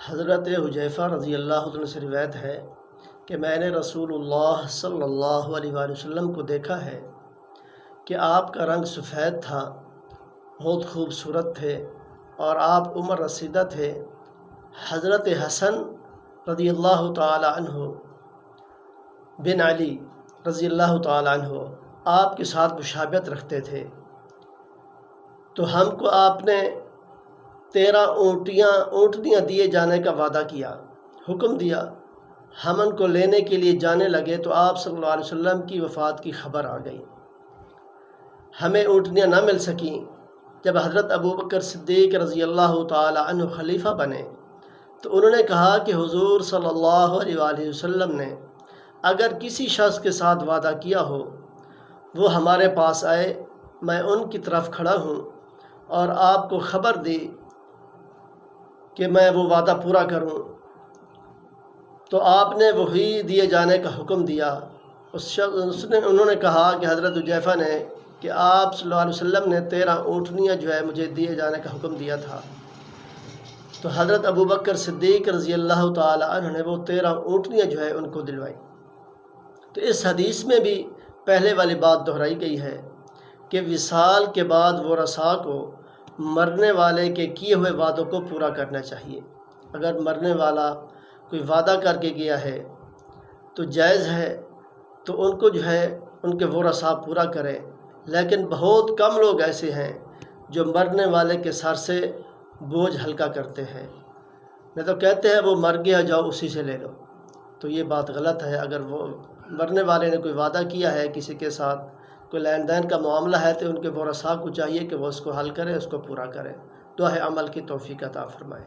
حضرت حذیفہ رضی اللہ عنہ سے روایت ہے کہ میں نے رسول اللہ صلی اللہ علیہ وآلہ وسلم کو دیکھا ہے کہ آپ کا رنگ سفید تھا، بہت خوبصورت تھے اور آپ عمر رسیدہ تھے۔ حضرت حسن رضی اللہ تعالی عنہ بن علی رضی اللہ تعالی عنہ آپ کے ساتھ مشابہت رکھتے تھے، تو ہم کو آپ نے 13 اونٹنیاں دیے جانے کا وعدہ کیا، حکم دیا۔ ہم ان کو لینے کے لیے جانے لگے تو آپ صلی اللہ علیہ وسلم کی وفات کی خبر آ گئی، ہمیں اونٹنیاں نہ مل سکیں۔ جب حضرت ابوبکر صدیق رضی اللہ تعالی عنہ خلیفہ بنے تو انہوں نے کہا کہ حضور صلی اللہ علیہ وآلہ وسلم نے اگر کسی شخص کے ساتھ وعدہ کیا ہو وہ ہمارے پاس آئے، میں ان کی طرف کھڑا ہوں اور آپ کو خبر دی کہ میں وہ وعدہ پورا کروں، تو آپ نے وہی دیے جانے کا حکم دیا۔ انہوں نے کہا کہ حضرت حذیفہ نے کہ آپ صلی اللہ علیہ وسلم نے 13 اونٹنیاں مجھے دیے جانے کا حکم دیا تھا، تو حضرت ابوبکر صدیق رضی اللہ تعالی عنہ نے وہ 13 اونٹنیاں ان کو دلوائی۔ تو اس حدیث میں بھی پہلے والی بات دہرائی گئی ہے کہ وصال کے بعد ورثاء کو مرنے والے کے کیے ہوئے وعدوں کو پورا کرنا چاہیے۔ اگر مرنے والا کوئی وعدہ کر کے گیا ہے تو جائز ہے تو ان کو ان کے ورثاء پورا کریں، لیکن بہت کم لوگ ایسے ہیں جو مرنے والے کے سر سے بوجھ ہلکا کرتے ہیں، نہیں تو کہتے ہیں وہ مر گیا جاؤ اسی سے لے لو، تو یہ بات غلط ہے۔ اگر وہ مرنے والے نے کوئی وعدہ کیا ہے کسی کے ساتھ، کوئی لین دین کا معاملہ ہے، تو ان کے ورثاء کو چاہیے کہ وہ اس کو حل کریں، اس کو پورا کریں۔ دعا ہے عمل کی توفیق عطا فرمائے۔